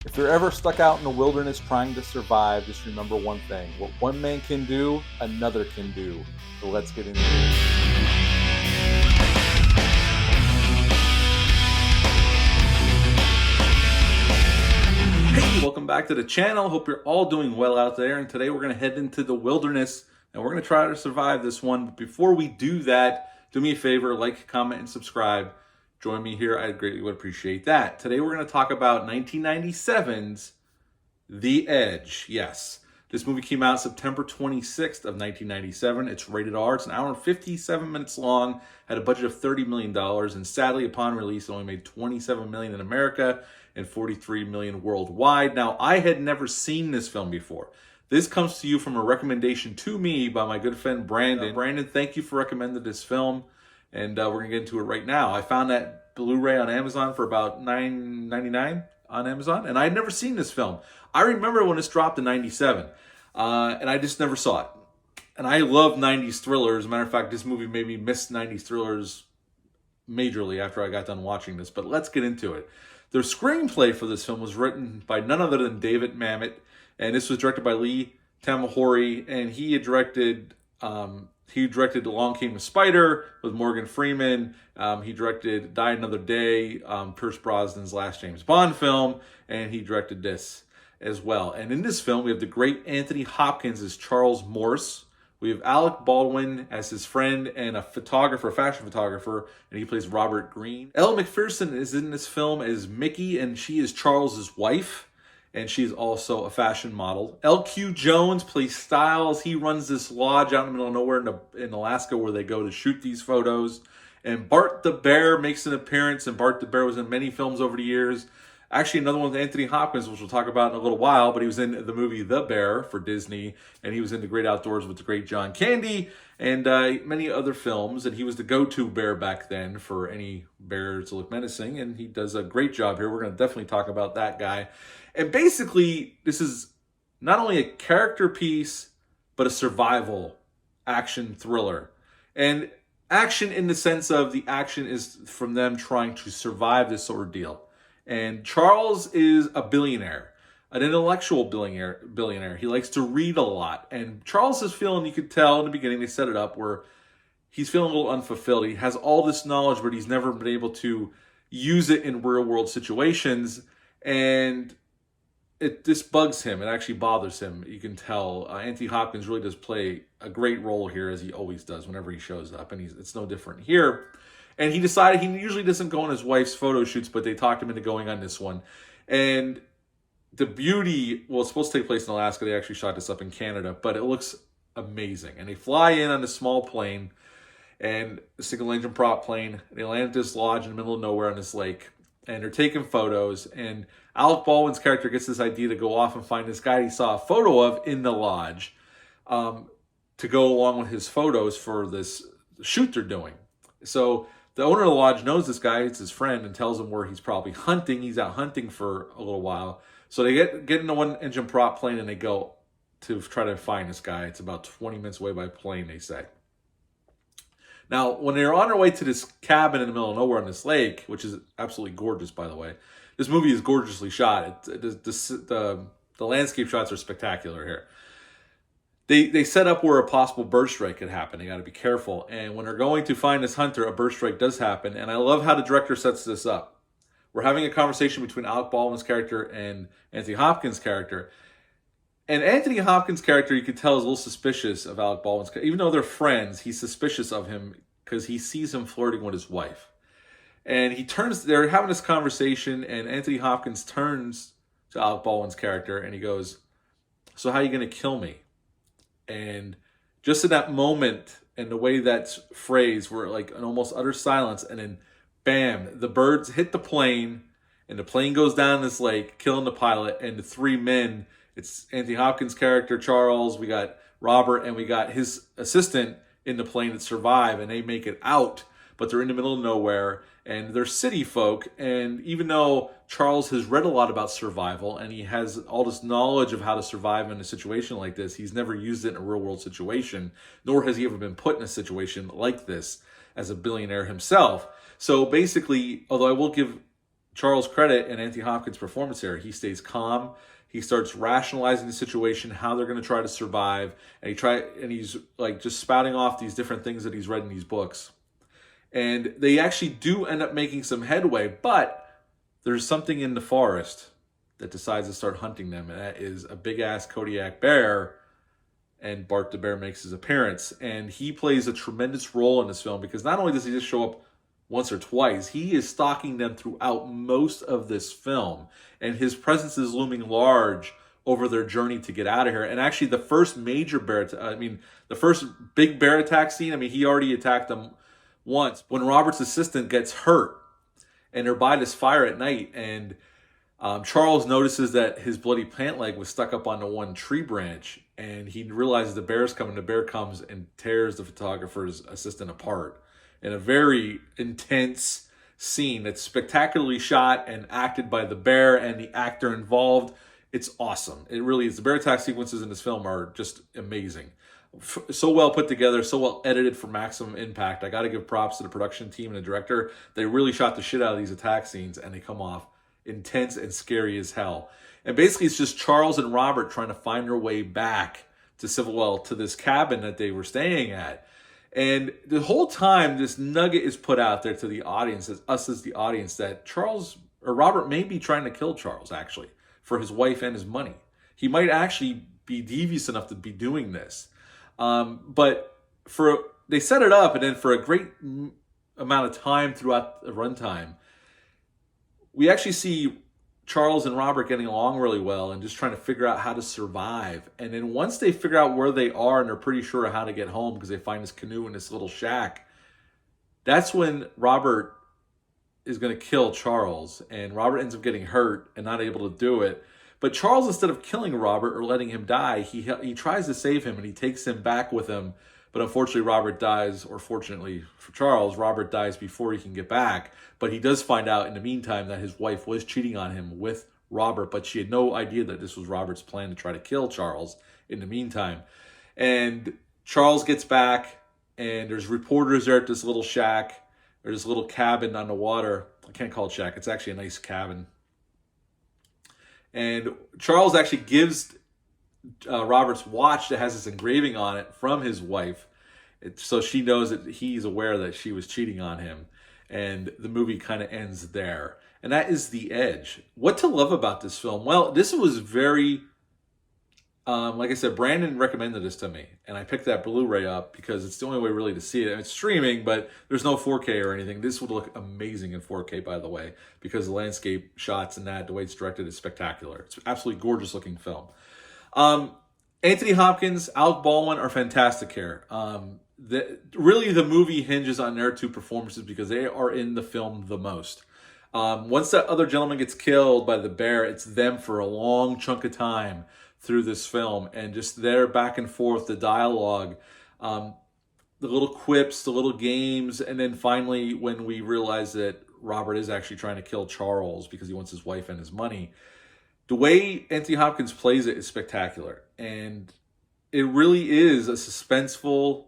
If you're ever stuck out in the wilderness trying to survive, just remember one thing. What one man can do, another can do. So let's get into it. Hey, welcome back to the channel. Hope you're all doing well out there. And today we're going to head into the wilderness and we're going to try to survive this one. But before we do that, do me a favor, like, comment, and subscribe. Join me here. I greatly would appreciate that. Today we're going to talk about 1997's The Edge. Yes, this movie came out September 26th of 1997. It's rated R. It's an hour and 57 minutes long. Had a budget of $30 million. And sadly, upon release, it only made $27 million in America and $43 million worldwide. Now, I had never seen this film before. This comes to you from a recommendation to me by my good friend Brandon. Brandon, thank you for recommending this film. And we're going to get into it right now. I found that Blu-ray on Amazon for about $9.99 on Amazon. And I had never seen this film. I remember when this dropped in 97. And I just never saw it. And I love 90s thrillers. As a matter of fact, this movie made me miss 90s thrillers majorly after I got done watching this. But let's get into it. The screenplay for this film was written by none other than David Mamet. And this was directed by Lee Tamahori. And he had directed... He directed Along Came a Spider with Morgan Freeman. He directed Die Another Day, Pierce Brosnan's last James Bond film, and he directed this as well. And in this film, we have the great Anthony Hopkins as Charles Morse. We have Alec Baldwin as his friend and a photographer, fashion photographer, and he plays Robert Greene. Elle Macpherson is in this film as Mickey, and she is Charles's wife. And she's also a fashion model. L.Q. Jones plays Styles. He runs this lodge out in the middle of nowhere in Alaska where they go to shoot these photos. And Bart the Bear makes an appearance. And Bart the Bear was in many films over the years. Actually, another one with Anthony Hopkins, which we'll talk about in a little while. But he was in the movie The Bear for Disney. And he was in The Great Outdoors with the great John Candy. And many other films. And he was the go-to bear back then for any bears to look menacing. And he does a great job here. We're going to definitely talk about that guy. And basically, this is not only a character piece, but a survival action thriller. And action in the sense of the action is from them trying to survive this ordeal. And Charles is a billionaire, an intellectual billionaire. He likes to read a lot. And Charles is feeling, you could tell in the beginning, they set it up where he's feeling a little unfulfilled. He has all this knowledge, but he's never been able to use it in real world situations. And this bugs him. It actually bothers him. You can tell. Anthony Hopkins really does play a great role here, as he always does whenever he shows up. And it's no different here. And he decided he usually doesn't go on his wife's photo shoots, but they talked him into going on this one. And the beauty, well, it's supposed to take place in Alaska. They actually shot this up in Canada, but it looks amazing. And they fly in on a small plane, and a single-engine prop plane. They land at this lodge in the middle of nowhere on this lake. And they're taking photos, and Alec Baldwin's character gets this idea to go off and find this guy he saw a photo of in the lodge to go along with his photos for this shoot they're doing. So the owner of the lodge knows this guy, it's his friend, and tells him where he's probably hunting. He's out hunting for a little while. So they get in the one-engine prop plane, and they go to try to find this guy. It's about 20 minutes away by plane, they say. Now, when they're on their way to this cabin in the middle of nowhere on this lake, which is absolutely gorgeous, by the way, this movie is gorgeously shot. The landscape shots are spectacular here. They set up where a possible bird strike could happen. They got to be careful. And when they're going to find this hunter, a bird strike does happen. And I love how the director sets this up. We're having a conversation between Alec Baldwin's character and Anthony Hopkins' character. And Anthony Hopkins' character, you could tell, is a little suspicious of Alec Baldwin's character. Even though they're friends, he's suspicious of him because he sees him flirting with his wife. And they're having this conversation, and Anthony Hopkins turns to Alec Baldwin's character, and he goes, "So how are you going to kill me?" And just in that moment, and the way that's phrased, where like an almost utter silence, and then bam, the birds hit the plane, and the plane goes down this lake, killing the pilot, and the three men, it's Anthony Hopkins' character, Charles, we got Robert, and we got his assistant in the plane that survive, and they make it out, but they're in the middle of nowhere, and they're city folk. And even though Charles has read a lot about survival, and he has all this knowledge of how to survive in a situation like this, he's never used it in a real world situation, nor has he ever been put in a situation like this as a billionaire himself. So basically, although I will give Charles' credit and Anthony Hopkins' performance here. He stays calm. He starts rationalizing the situation, how they're going to try to survive, and he's like just spouting off these different things that he's read in these books. And they actually do end up making some headway, but there's something in the forest that decides to start hunting them, and that is a big-ass Kodiak bear, and Bart the bear makes his appearance. And he plays a tremendous role in this film because not only does he just show up once or twice, he is stalking them throughout most of this film, and his presence is looming large over their journey to get out of here. And actually, the first major the first big bear attack scene, he already attacked them once when Robert's assistant gets hurt, and they're by this fire at night, and Charles notices that his bloody pant leg was stuck up on the one tree branch, and he realizes the bear's coming. The bear comes and tears the photographer's assistant apart in a very intense scene that's spectacularly shot and acted by the bear and the actor involved. It's awesome. It really is. The bear attack sequences in this film are just amazing. So well put together, so well edited for maximum impact. I got to give props to the production team and the director. They really shot the shit out of these attack scenes, and they come off intense and scary as hell. And basically, it's just Charles and Robert trying to find their way back to this cabin that they were staying at. And the whole time, this nugget is put out there to the audience, as the audience, that Robert may be trying to kill Charles, actually, for his wife and his money. He might actually be devious enough to be doing this. But they set it up, and then for a great amount of time throughout the runtime, we actually see Charles and Robert getting along really well and just trying to figure out how to survive. And then once they figure out where they are and they're pretty sure how to get home because they find this canoe in this little shack, that's when Robert is going to kill Charles. And Robert ends up getting hurt and not able to do it. But Charles, instead of killing Robert or letting him die, he tries to save him and he takes him back with him. But unfortunately, Robert dies, or fortunately for Charles, Robert dies before he can get back. But he does find out in the meantime that his wife was cheating on him with Robert, but she had no idea that this was Robert's plan to try to kill Charles in the meantime. And Charles gets back, and there's reporters there at this little shack, or this little cabin on the water. I can't call it shack. It's actually a nice cabin. And Charles actually gives Robert's watch that has this engraving on it from his wife, so she knows that he's aware that she was cheating on him. And the movie kind of ends there. And that is The Edge. What to love about this film? Well, this was very, like I said, Brandon recommended this to me. And I picked that Blu-ray up because it's the only way really to see it. And it's streaming, but there's no 4K or anything. This would look amazing in 4K, by the way, because the landscape shots and the way it's directed is spectacular. It's an absolutely gorgeous looking film. Anthony Hopkins, Alec Baldwin are fantastic here. Really, the movie hinges on their two performances because they are in the film the most. Once that other gentleman gets killed by the bear, it's them for a long chunk of time through this film, and just their back and forth, the dialogue, the little quips, the little games, and then finally when we realize that Robert is actually trying to kill Charles because he wants his wife and his money. The way Anthony Hopkins plays it is spectacular, and it really is a suspenseful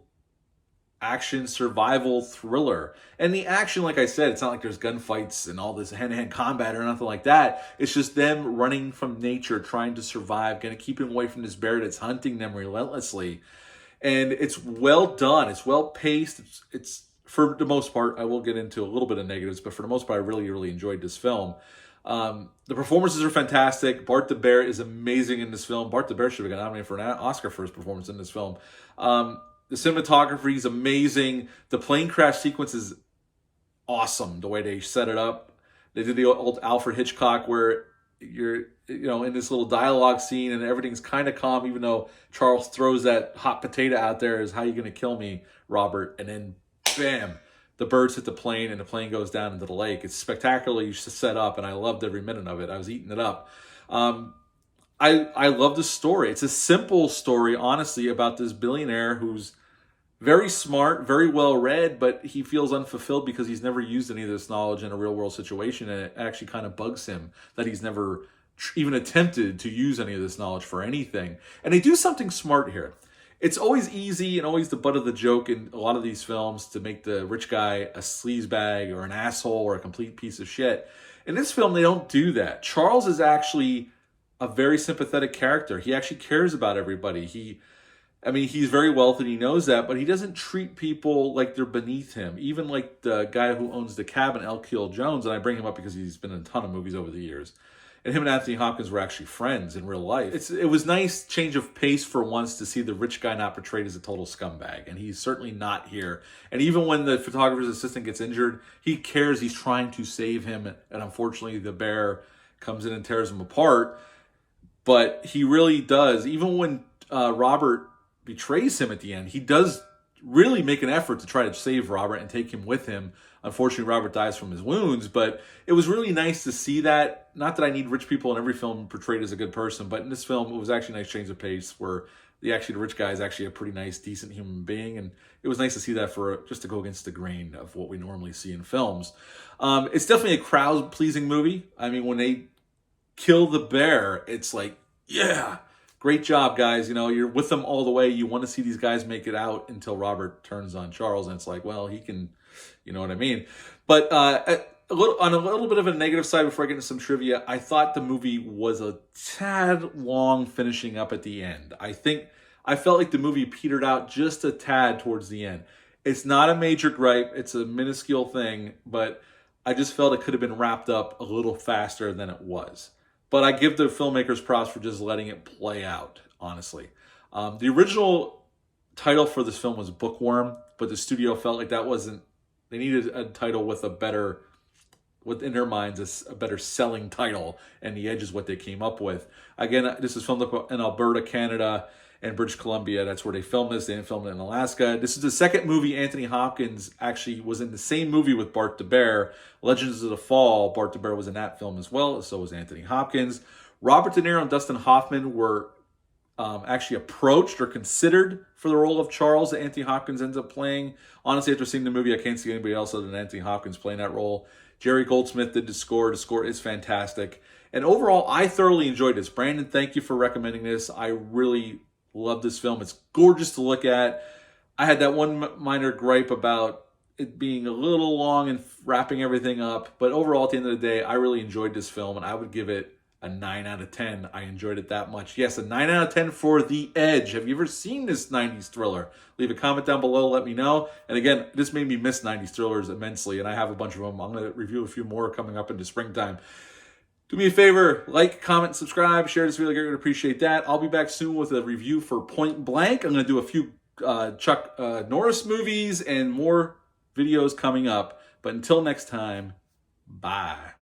action survival thriller. And the action, like I said, it's not like there's gunfights and all this hand-to-hand combat or nothing like that. It's just them running from nature, trying to survive, going to keep him away from this bear that's hunting them relentlessly. And it's well done. It's well paced. It's for the most part, I will get into a little bit of negatives, but for the most part, I really, really enjoyed this film. The performances are fantastic. Bart the Bear is amazing in this film. Bart the Bear should have got nominated for an Oscar for his performance in this film. The cinematography is amazing. The plane crash sequence is awesome. The way they set it up. They did the old Alfred Hitchcock where you're, in this little dialogue scene and everything's kind of calm, even though Charles throws that hot potato out there as, how you going to kill me, Robert? And then, bam, the birds hit the plane and the plane goes down into the lake. It's spectacularly set up, and I loved every minute of it. I was eating it up. I love the story. It's a simple story, honestly, about this billionaire who's very smart, very well read, but he feels unfulfilled because he's never used any of this knowledge in a real world situation, and it actually kind of bugs him that he's never even attempted to use any of this knowledge for anything. And they do something smart here. It's always easy and always the butt of the joke in a lot of these films to make the rich guy a sleazebag or an asshole or a complete piece of shit. In this film, they don't do that. Charles is actually a very sympathetic character. He actually cares about everybody. He's very wealthy, he knows that, but he doesn't treat people like they're beneath him. Even like the guy who owns the cabin, L. Keel Jones, and I bring him up because he's been in a ton of movies over the years. And him and Anthony Hopkins were actually friends in real life. It was nice change of pace for once to see the rich guy not portrayed as a total scumbag. And he's certainly not here. And even when the photographer's assistant gets injured, he cares. He's trying to save him. And unfortunately, the bear comes in and tears him apart. But he really does. Even when Robert betrays him at the end, he does really make an effort to try to save Robert and take him with him. Unfortunately, Robert dies from his wounds, but it was really nice to see that. Not that I need rich people in every film portrayed as a good person, but in this film, it was actually a nice change of pace where the rich guy is actually a pretty nice, decent human being, and it was nice to see that for just to go against the grain of what we normally see in films. It's definitely a crowd-pleasing movie. I mean, when they kill the bear, it's like, yeah, great job, guys. You know, you're with them all the way. You want to see these guys make it out until Robert turns on Charles, and it's like, well, he can, you know what I mean? But on a little bit of a negative side, before I get into some trivia, I thought the movie was a tad long finishing up at the end. I felt like the movie petered out just a tad towards the end. It's not a major gripe. It's a minuscule thing, but I just felt it could have been wrapped up a little faster than it was. But I give the filmmakers props for just letting it play out, honestly. The original title for this film was Bookworm, but the studio felt like that wasn't... They needed a title with a better... within their minds, a better selling title, and The Edge is what they came up with. Again, this is filmed in Alberta, Canada, and British Columbia. That's where they filmed this. They didn't film it in Alaska. This is the second movie Anthony Hopkins actually was in the same movie with Bart the Bear. Legends of the Fall, Bart the Bear was in that film as well, so was Anthony Hopkins. Robert De Niro and Dustin Hoffman were actually approached or considered for the role of Charles that Anthony Hopkins ends up playing. Honestly, after seeing the movie, I can't see anybody else other than Anthony Hopkins playing that role. Jerry Goldsmith did the score. The score is fantastic. And overall, I thoroughly enjoyed this. Brandon, thank you for recommending this. I really love this film. It's gorgeous to look at. I had that one minor gripe about it being a little long and wrapping everything up. But overall, at the end of the day, I really enjoyed this film, and I would give it a 9 out of 10. I enjoyed it that much. Yes, a 9 out of 10 for The Edge. Have you ever seen this 90s thriller? Leave a comment down below. Let me know. And again, this made me miss 90s thrillers immensely, and I have a bunch of them. I'm going to review a few more coming up into springtime. Do me a favor, like, comment, subscribe, share this video. I would appreciate that. I'll be back soon with a review for Point Blank. I'm going to do a few Chuck Norris movies and more videos coming up. But until next time, bye.